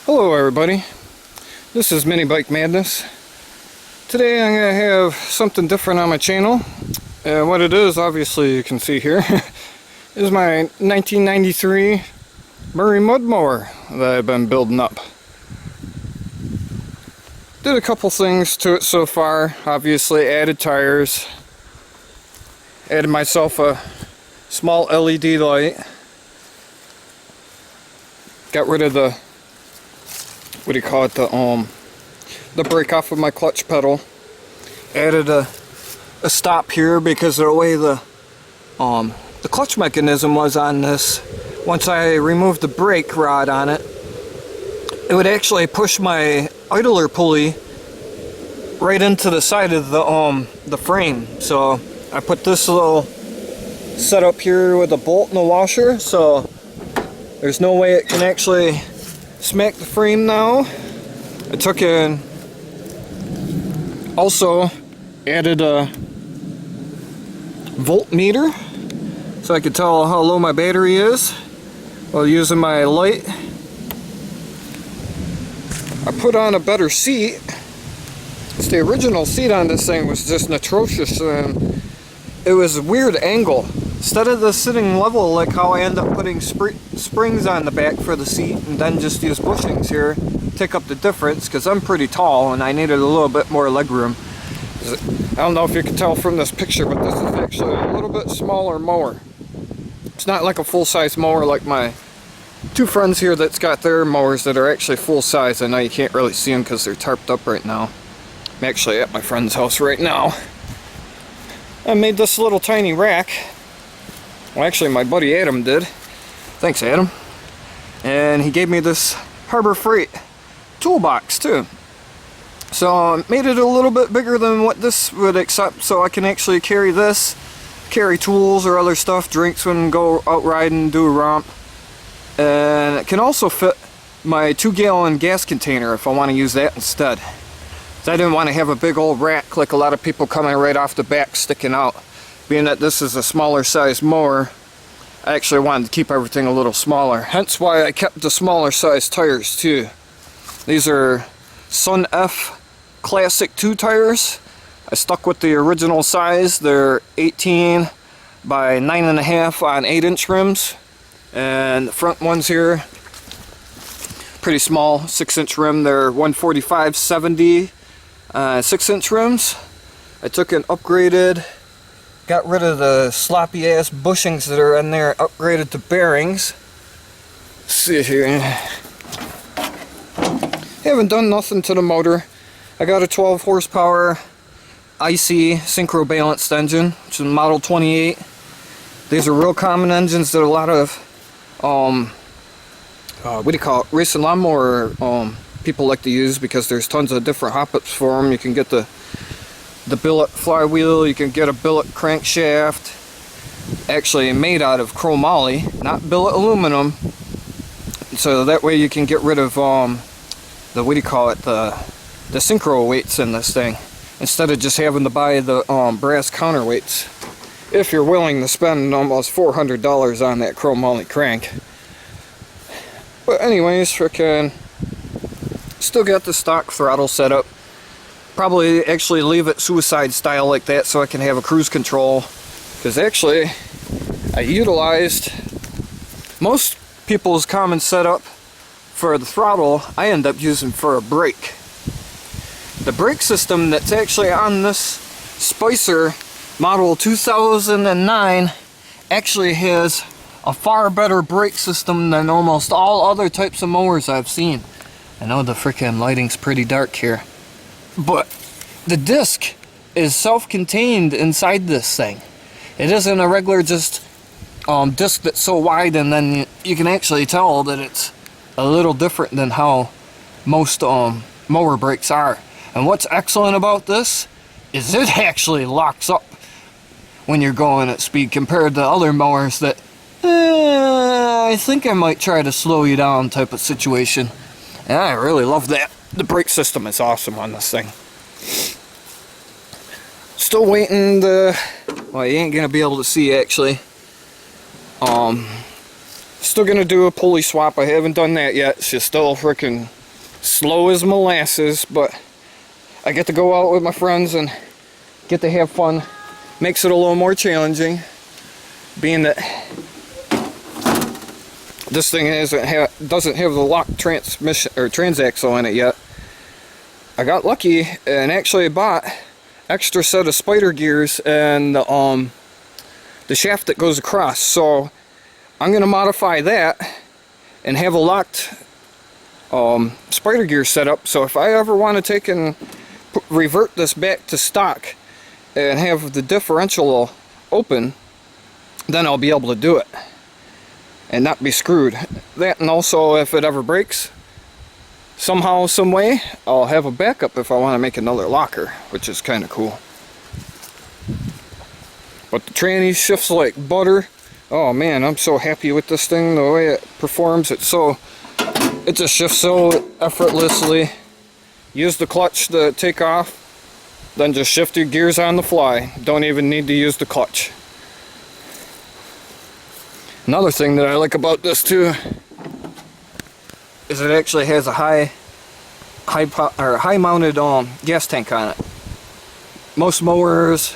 Hello everybody, this is Mini Bike Madness. Today I'm going to have something different on my channel. What it is, obviously you can see here, is my 1993 Murray mud mower that I've been building up. Did a couple things to it so far. Obviously added tires, added myself a small LED light, got rid of the the brake off of my clutch pedal. Added a stop here because of the way the clutch mechanism was on this. Once I removed the brake rod on it, it would actually push my idler pulley right into the side of the frame. So I put this little setup here with a bolt and a washer, so there's no way it can actually smack the frame now. I took in, also added a voltmeter so I could tell how low my battery is while using my light. I put on a better seat. The original seat on this thing was just atrocious, and it was a weird angle. Instead of the sitting level like how I end up putting springs on the back for the seat and then just use bushings here, take up the difference, because I'm pretty tall and I needed a little bit more leg room. I don't know if you can tell from this picture, but this is actually a little bit smaller mower. It's not like a full-size mower like my two friends here that's got their mowers that are actually full-size. I know you can't really see them because they're tarped up right now. I'm actually at my friend's house right now. I made this little tiny rack. Well, actually my buddy Adam did. Thanks, Adam. And he gave me this Harbor Freight toolbox too. So I made it a little bit bigger than what this would accept, so I can actually carry this, carry tools or other stuff, drinks when go out riding, do a romp. And it can also fit my 2-gallon gas container if I want to use that instead. So I didn't want to have a big old rack like a lot of people coming right off the back sticking out. Being that this is a smaller size mower, I actually wanted to keep everything a little smaller. Hence why I kept the smaller size tires too. These are Sun F Classic 2 tires. I stuck with the original size. They're 18 by 9.5 on 8-inch rims. And the front ones here, pretty small, 6-inch rim. They're 145/70 6-inch rims. I took an upgraded, got rid of the sloppy ass bushings that are in there, upgraded to bearings. Let's see here. Haven't done nothing to the motor. I got a 12 horsepower IC synchro balanced engine, which is model 28. These are real common engines that a lot of racing lawnmower people like to use, because there's tons of different hop-ups for them. You can get the billet flywheel, you can get a billet crankshaft, actually made out of chromoly, not billet aluminum, so that way you can get rid of the synchro weights in this thing, instead of just having to buy the brass counterweights, if you're willing to spend almost $400 on that chromoly crank. But anyways, frickin' still got the stock throttle set up. Probably actually leave it suicide style like that so I can have a cruise control, because actually I utilized most people's common setup for the throttle. I end up using for a brake. The brake system that's actually on this Spicer model 2009 actually has a far better brake system than almost all other types of mowers I've seen. I know the freaking lighting's pretty dark here, but the disc is self-contained inside this thing. It isn't a regular just disc that's so wide, and then you can actually tell that it's a little different than how most mower brakes are. And what's excellent about this is it actually locks up when you're going at speed, compared to other mowers that I think I might try to slow you down type of situation. And I really love that. The brake system is awesome on this thing. Still waiting to, well, you ain't gonna be able to see actually. Still gonna do a pulley swap. I haven't done that yet. She's still freaking slow as molasses, but I get to go out with my friends and get to have fun. Makes it a little more challenging, being that this thing doesn't have the lock transmission or transaxle in it yet. I got lucky and actually bought extra set of spider gears and the shaft that goes across. So I'm gonna modify that and have a locked spider gear set up. So if I ever want to take and revert this back to stock and have the differential open, then I'll be able to do it and not be screwed. That, and also if it ever breaks somehow, some way, I'll have a backup if I want to make another locker, which is kind of cool. But the tranny shifts like butter. Oh man, I'm so happy with this thing, the way it performs. It just shifts so effortlessly. Use the clutch to take off, then just shift your gears on the fly. Don't even need to use the clutch. Another thing that I like about this too is it actually has a high mounted gas tank on it. Most mowers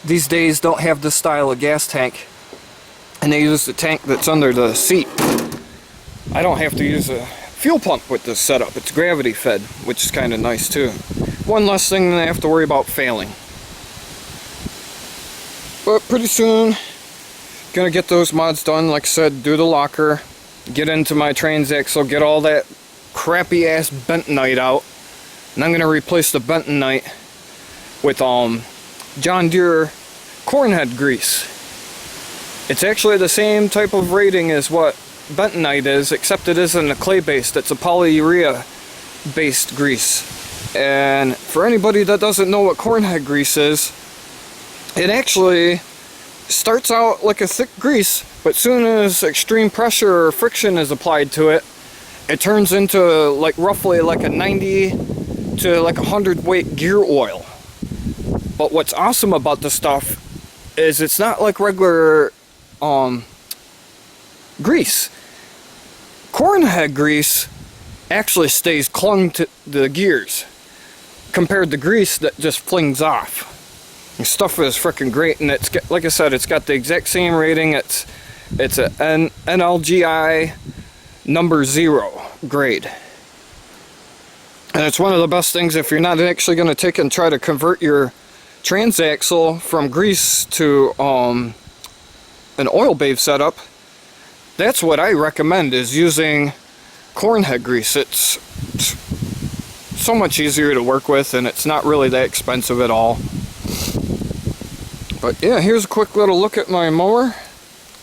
these days don't have this style of gas tank, and they use the tank that's under the seat. I don't have to use a fuel pump with this setup. It's gravity fed, which is kind of nice too. One less thing that I have to worry about failing. But pretty soon, gonna get those mods done. Like I said, do the locker, get into my transaxle, get all that crappy ass bentonite out, and I'm gonna replace the bentonite with John Deere cornhead grease. It's actually the same type of rating as what bentonite is, except it isn't a clay based, it's a polyurea based grease. And for anybody that doesn't know what cornhead grease is, it actually starts out like a thick grease, but soon as extreme pressure or friction is applied to it, it turns into like roughly like a 90 to like 100 weight gear oil. But what's awesome about this stuff is it's not like regular grease. Cornhead grease actually stays clung to the gears compared to grease that just flings off. The stuff is freaking great, and it's got, like I said, it's got the exact same rating. It's an NLGI number 0 grade, and it's one of the best things if you're not actually going to take and try to convert your transaxle from grease to an oil bathe setup. That's what I recommend, is using cornhead grease. It's so much easier to work with, and it's not really that expensive at all. But yeah, here's a quick little look at my mower.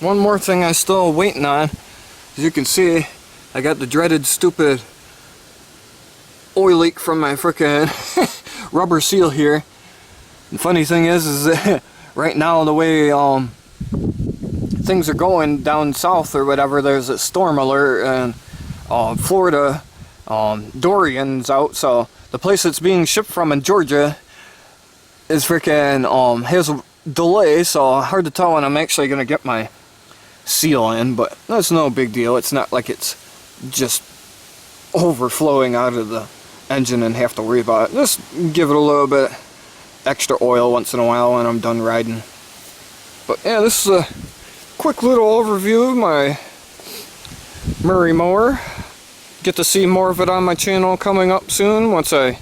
One more thing I'm still waiting on. As you can see, I got the dreaded stupid oil leak from my frickin' rubber seal here. The funny thing is that right now, the way things are going down south or whatever, there's a storm alert, and Florida, Dorian's out, so the place it's being shipped from in Georgia is freaking has a delay, so hard to tell when I'm actually gonna get my seal in, but that's no big deal. It's not like it's just overflowing out of the engine and have to worry about it. Just give it a little bit extra oil once in a while when I'm done riding. But yeah, this is a quick little overview of my Murray mower. Get to see more of it on my channel coming up soon once I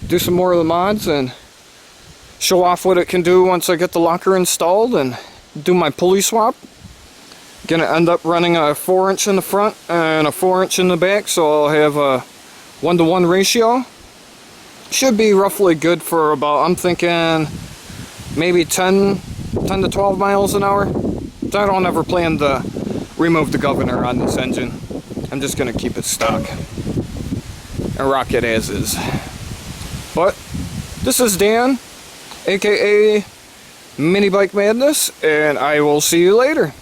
do some more of the mods and show off what it can do once I get the locker installed and do my pulley swap. Gonna end up running a 4-inch in the front and a 4-inch in the back, so I'll have a 1-to-1 ratio. Should be roughly good for about, I'm thinking, maybe 10 to 12 miles an hour. I don't ever plan to remove the governor on this engine. I'm just gonna keep it stock and rock it as is. But this is Dan, aka Mini Bike Madness, and I will see you later.